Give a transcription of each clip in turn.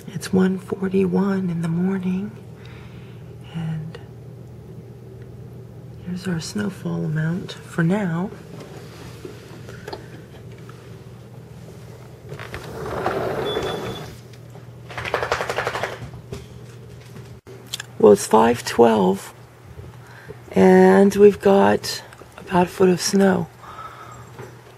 It's 1:41 in the morning, and here's our snowfall amount for now. Well, it's 5:12, and we've got about a foot of snow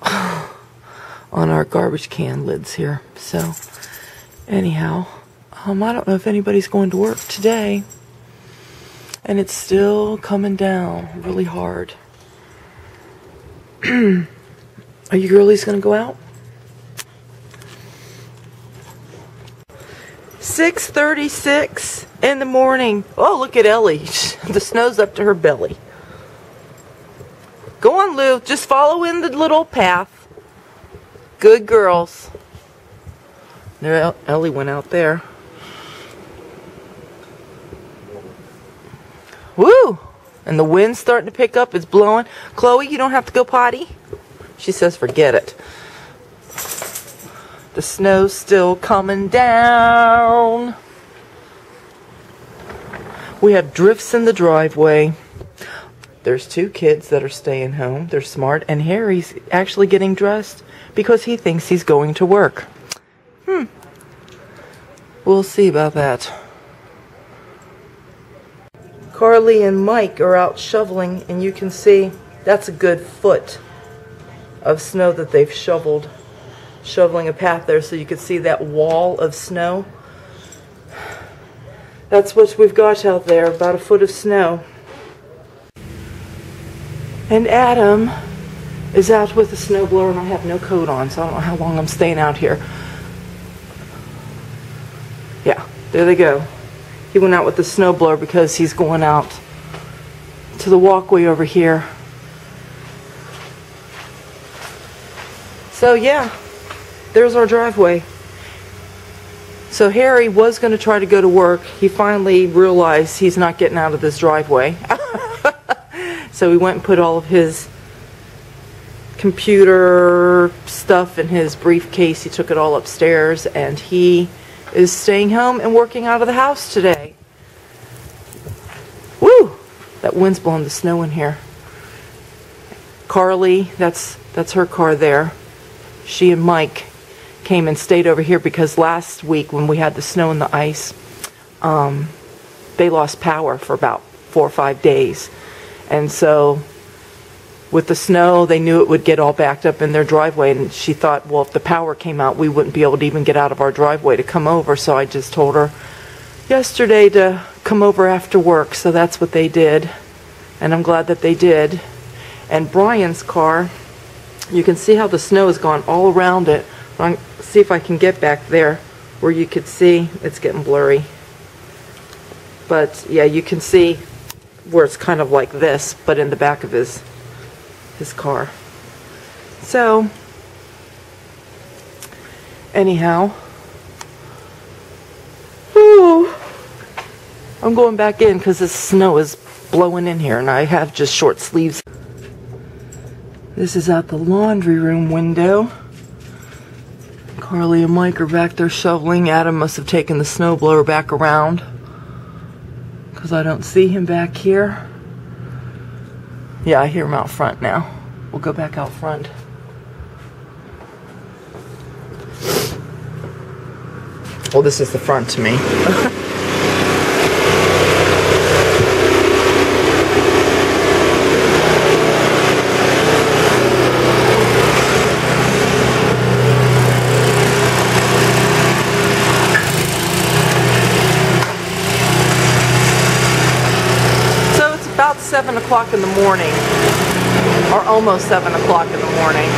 on our garbage can lids here. So, anyhow, I don't know if anybody's going to work today, and it's still coming down really hard. Are you girlies going to go out? 6:36 in the morning. Oh, look at Ellie. The snow's up to her belly. Go on, Lou. Just follow in the little path. Good girls. There, Ellie went out there. Woo! And the wind's starting to pick up. It's blowing. Chloe, you don't have to go potty? She says forget it. The snow's still coming down. We have drifts in the driveway. There's two kids that are staying home. They're smart. And Harry's actually getting dressed because he thinks he's going to work. We'll see about that. Carly and Mike are out shoveling, and you can see that's a good foot of snow that they've shoveled. Shoveling a path there so you can see that wall of snow. That's what we've got out there, about a foot of snow. And Adam is out with a snowblower, and I have no coat on, so I don't know how long I'm staying out here. Yeah, there they go. He went out with the snowblower because he's going out to the walkway over here. So yeah, there's our driveway. So Harry was going to try to go to work. He finally realized he's not getting out of this driveway. So he went and put all of his computer stuff in his briefcase. He took it all upstairs, and he is staying home and working out of the house today. Woo! That wind's blowing the snow in here. Carly, that's her car there. She and Mike came and stayed over here because last week when we had the snow and the ice, they lost power for about 4 or 5 days. And so with the snow, they knew it would get all backed up in their driveway, and she thought, well, if the power came out, we wouldn't be able to even get out of our driveway to come over. So I just told her yesterday to come over after work. So that's what they did, and I'm glad that they did. And Brian's car, you can see how the snow has gone all around it. I'll see if I can get back there where you could see. It's getting blurry, but yeah, you can see where it's kind of like this, but in the back of his car. So anyhow, I'm going back in because the snow is blowing in here, and I have just short sleeves. This is out the laundry room window. Carly and Mike are back there shoveling. Adam must have taken the snowblower back around because I don't see him back here. Yeah, I hear him out front now. We'll go back out front. Well, this is the front to me. So it's about 7 o'clock in the morning, or almost 7 o'clock in the morning.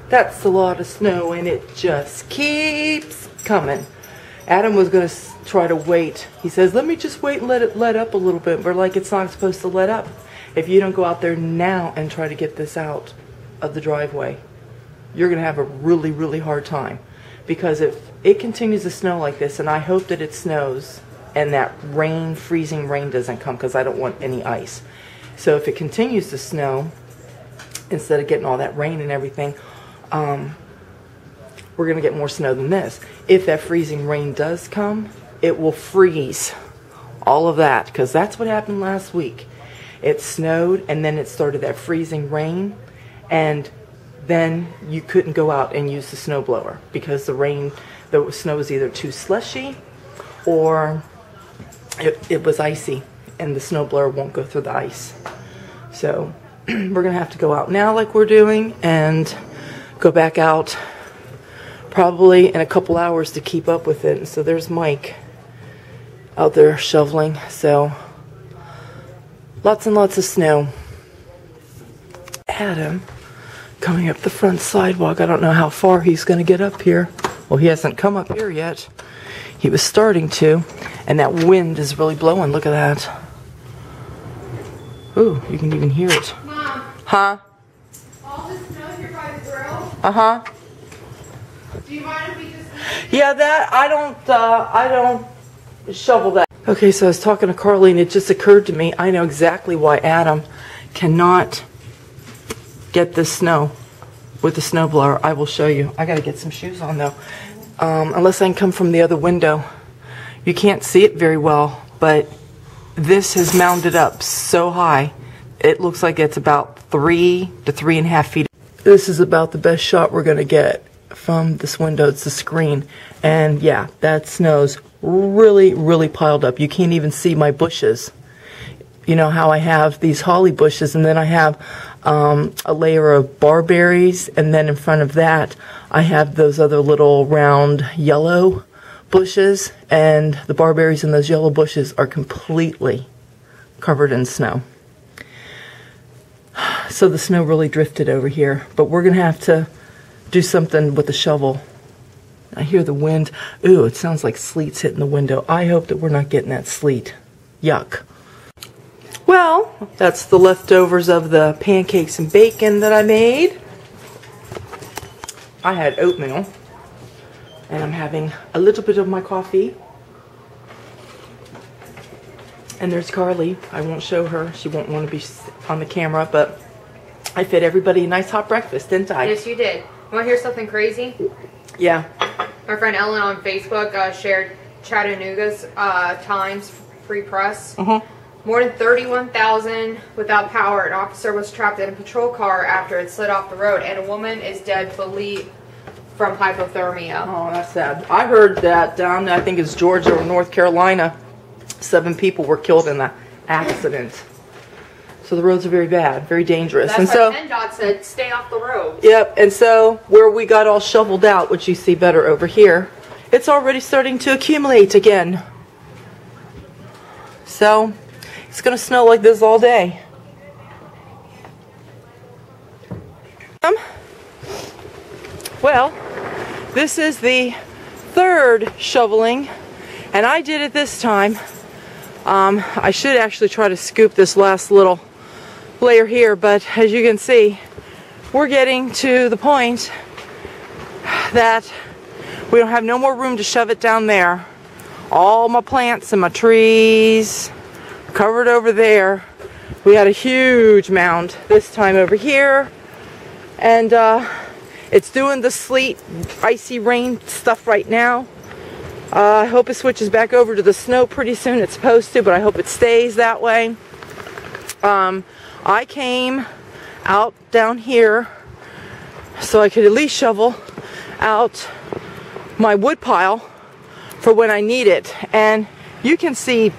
That's a lot of snow, and it just keeps coming. Adam was going to try to wait. He says, let me just wait and let it let up a little bit. We're like, it's not supposed to let up. If you don't go out there now and try to get this out of the driveway, you're going to have a really, really hard time. Because if it continues to snow like this, and I hope that it snows and that rain, freezing rain doesn't come, because I don't want any ice. So if it continues to snow, instead of getting all that rain and everything, we're going to get more snow than this. If that freezing rain does come, it will freeze all of that, because that's what happened last week. It snowed, and then it started that freezing rain, and then you couldn't go out and use the snow blower because the snow was either too slushy or it was icy, and the snow blower won't go through the ice. So we're going to have to go out now like we're doing, and go back out probably in a couple hours to keep up with it. And so there's Mike out there shoveling. So lots and lots of snow. Adam coming up the front sidewalk. I don't know how far he's going to get up here. Well, he hasn't come up here yet. He was starting to, and that wind is really blowing. Look at that. Ooh, you can even hear it. Mom. Huh? All this snow here by the grill. Uh-huh. Do you mind if we just... Yeah, that, I don't shovel that. Okay, so I was talking to Carly, and it just occurred to me, I know exactly why Adam cannot get this snow with the snow blower. I will show you. I gotta get some shoes on though. Unless I can come from the other window. You can't see it very well, but this has mounded up so high. It looks like it's about 3 to 3.5 feet. This is about the best shot we're gonna get from this window. It's the screen. And yeah, that snow's really, really piled up. You can't even see my bushes. You know how I have these holly bushes, and then I have a layer of barberries, and then in front of that I have those other little round yellow bushes, and the barberries in those yellow bushes are completely covered in snow. So the snow really drifted over here, but we're going to have to do something with the shovel. I hear the wind. Ooh, it sounds like sleet's hitting the window. I hope that we're not getting that sleet. Yuck. Well, that's the leftovers of the pancakes and bacon that I made. I had oatmeal, and I'm having a little bit of my coffee. And there's Carly. I won't show her. She won't want to be on the camera, but I fed everybody a nice hot breakfast, didn't I? Yes, you did. Want to hear something crazy? Yeah. My friend Ellen on Facebook shared Chattanooga's Times Free Press. More than 31,000 without power. An officer was trapped in a patrol car after it slid off the road, and a woman is dead, believed, from hypothermia. Oh, that's sad. I heard that down, I think it's Georgia or North Carolina, 7 people were killed in the accident. So the roads are very bad, very dangerous. That's and why so PennDOT said stay off the road. Yep, and so where we got all shoveled out, which you see better over here, it's already starting to accumulate again. So it's going to snow like this all day. Well, this is the 3rd shoveling, and I did it this time. I should actually try to scoop this last little layer here, but as you can see, we're getting to the point that we don't have no more room to shove it down there. All my plants and my trees covered over there. We had a huge mound this time over here, and it's doing the sleet, icy rain stuff right now. I hope it switches back over to the snow pretty soon. It's supposed to, but I hope it stays that way. I came out down here so I could at least shovel out my wood pile for when I need it. And you can see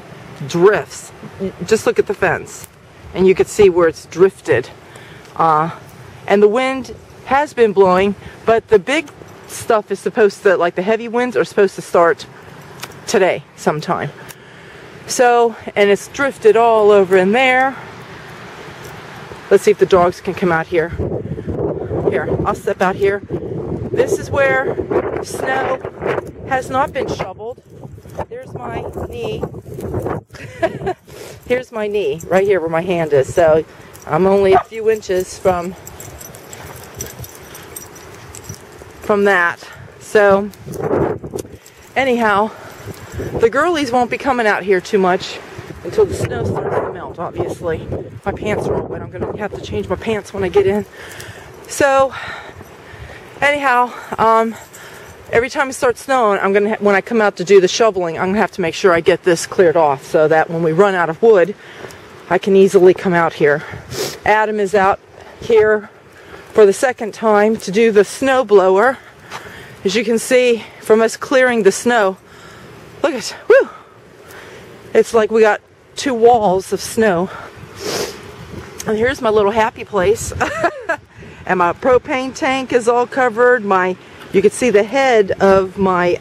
drifts. Just look at the fence, and you can see where it's drifted. And the wind has been blowing, but the big stuff is supposed to, like the heavy winds, are supposed to start today sometime. So, and it's drifted all over in there. Let's see if the dogs can come out here. Here, I'll step out here. This is where snow has not been shoveled. There's my knee. Here's my knee, right here where my hand is. So I'm only a few inches from that. So anyhow, the girlies won't be coming out here too much until the snow starts to melt, obviously. My pants are all wet. I'm going to have to change my pants when I get in. So anyhow, every time it starts snowing, when I come out to do the shoveling, I'm going to have to make sure I get this cleared off so that when we run out of wood, I can easily come out here. Adam is out here for the second time to do the snow blower. As you can see from us clearing the snow, look at, whoo! It's like we got 2 walls of snow. And here's my little happy place. And my propane tank is all covered. You can see the head of my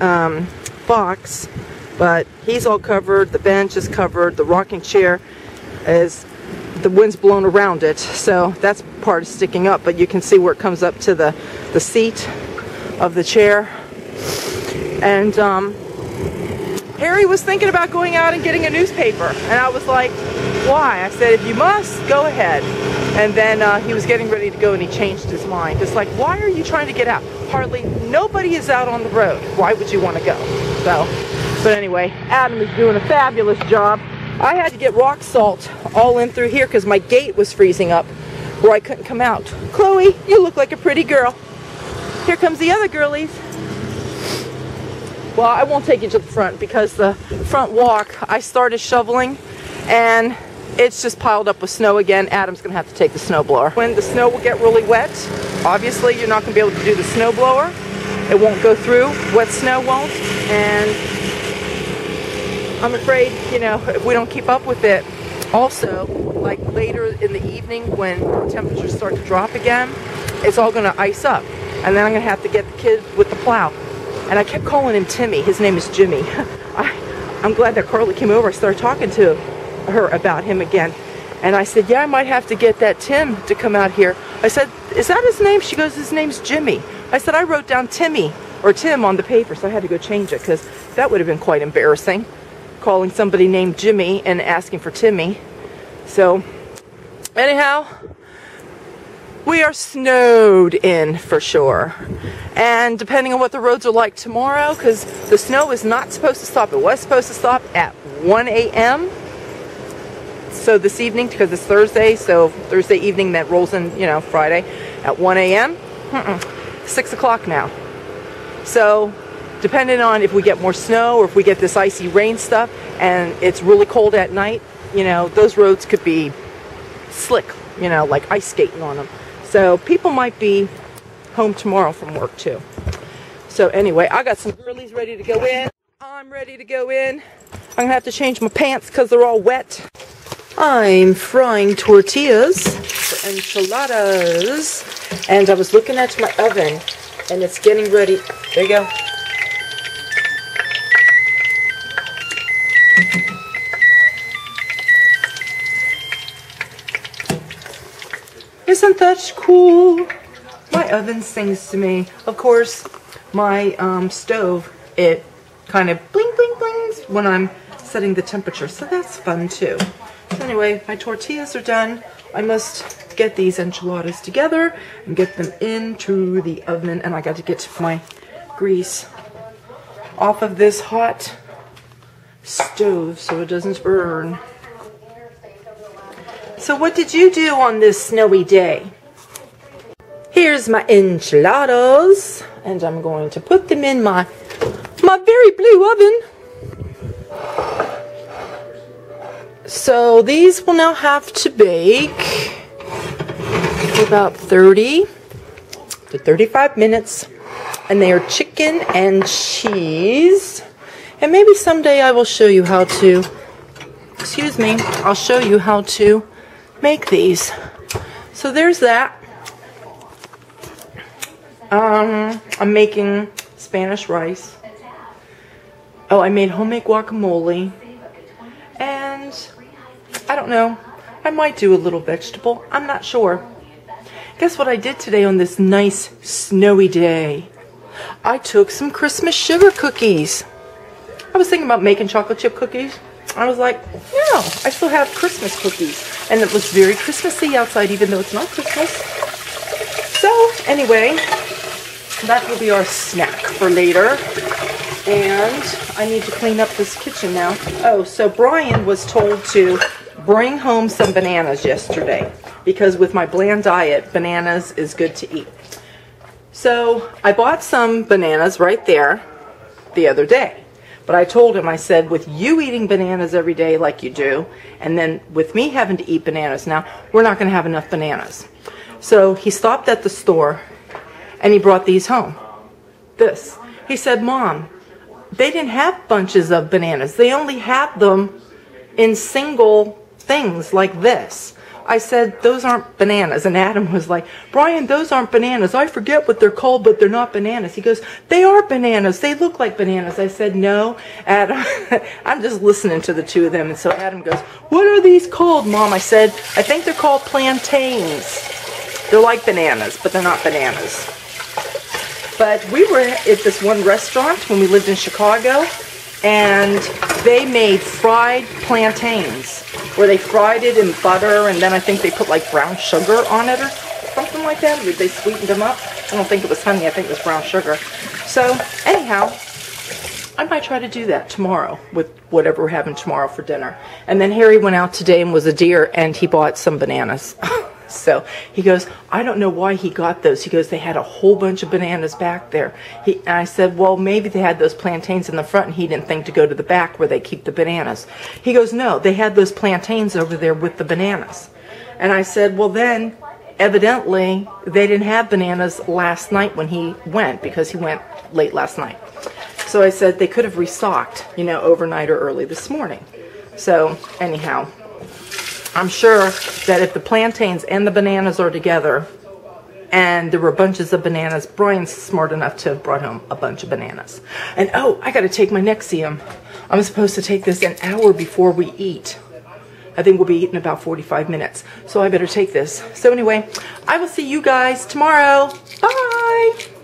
box, but he's all covered. The bench is covered. The rocking chair the wind's blown around it, so that's part is sticking up, but you can see where it comes up to the seat of the chair. And Harry was thinking about going out and getting a newspaper, and I was like, why? I said, if you must, go ahead. And then he was getting ready to go and he changed his mind. It's like, why are you trying to get out? Hardly nobody is out on the road. Why would you want to go? So, but anyway, Adam is doing a fabulous job. I had to get rock salt all in through here because my gate was freezing up where I couldn't come out. Chloe, you look like a pretty girl. Here comes the other girlies. Well, I won't take you to the front because the front walk, I started shoveling and it's just piled up with snow again. Adam's going to have to take the snow blower. When the snow will get really wet, obviously you're not going to be able to do the snow blower. It won't go through. Wet snow won't. And I'm afraid, you know, if we don't keep up with it, also, like later in the evening when temperatures start to drop again, it's all going to ice up. And then I'm going to have to get the kid with the plow. And I kept calling him Timmy. His name is Jimmy. I'm glad that Carly came over. I started talking to her about him again. And I said, yeah, I might have to get that Tim to come out here. I said, is that his name? She goes, his name's Jimmy. I said, I wrote down Timmy or Tim on the paper, so I had to go change it because that would have been quite embarrassing, calling somebody named Jimmy and asking for Timmy. So anyhow, we are snowed in for sure. And depending on what the roads are like tomorrow, because the snow is not supposed to stop. It was supposed to stop at 1 a.m. So this evening, because it's Thursday, so Thursday evening that rolls in, you know, Friday at 1 a.m. 6 o'clock now. So depending on if we get more snow or if we get this icy rain stuff and it's really cold at night, you know, those roads could be slick, you know, like ice skating on them. So people might be home tomorrow from work too. So anyway, I got some girlies ready to go in. I'm ready to go in. I'm gonna have to change my pants because they're all wet. I'm frying tortillas for enchiladas. And I was looking at my oven and it's getting ready. There you go. Isn't that cool? My oven sings to me. Of course, my stove, it kind of bling bling blings when I'm setting the temperature, so that's fun too. So anyway, my tortillas are done. I must get these enchiladas together and get them into the oven, and I got to get my grease off of this hot stove so it doesn't burn. So what did you do on this snowy day? Here's my enchiladas, and I'm going to put them in my very blue oven. So these will now have to bake for about 30 to 35 minutes, and they are chicken and cheese. And maybe someday I will show you how to, excuse me, I'll show you how to make these. So there's that. I'm making Spanish rice. Oh, I made homemade guacamole. And I don't know, I might do a little vegetable. I'm not sure. Guess what I did today on this nice snowy day? I took some Christmas sugar cookies. I was thinking about making chocolate chip cookies. I was like, yeah, I still have Christmas cookies. And it was very Christmassy outside, even though it's not Christmas. So, anyway, that will be our snack for later. And I need to clean up this kitchen now. Oh, so Brian was told to bring home some bananas yesterday. Because with my bland diet, bananas is good to eat. So, I bought some bananas right there the other day. But I told him, I said, with you eating bananas every day like you do, and then with me having to eat bananas now, we're not going to have enough bananas. So he stopped at the store, and he brought these home. This. He said, Mom, they didn't have bunches of bananas. They only had them in single things like this. I said, those aren't bananas. And Adam was like, Brian, those aren't bananas. I forget what they're called, but they're not bananas. He goes, they are bananas. They look like bananas. I said, no, Adam. I'm just listening to the two of them. And so Adam goes, what are these called, Mom? I said, I think they're called plantains. They're like bananas, but they're not bananas. But we were at this one restaurant when we lived in Chicago, and they made fried plantains, where they fried it in butter, and then I think they put like brown sugar on it or something like that. They sweetened them up. I don't think it was honey. I think it was brown sugar. So anyhow, I might try to do that tomorrow with whatever we're having tomorrow for dinner. And then Harry went out today and was a deer, and he bought some bananas. So he goes, I don't know why he got those. He goes, they had a whole bunch of bananas back there. And I said, well, maybe they had those plantains in the front, and he didn't think to go to the back where they keep the bananas. He goes, no, they had those plantains over there with the bananas. And I said, well, then, evidently, they didn't have bananas last night when he went, because he went late last night. So I said they could have restocked, you know, overnight or early this morning. So anyhow, I'm sure that if the plantains and the bananas are together, and there were bunches of bananas, Brian's smart enough to have brought home a bunch of bananas. And oh, I got to take my Nexium. I'm supposed to take this an hour before we eat. I think we'll be eating about 45 minutes. So I better take this. So anyway, I will see you guys tomorrow. Bye!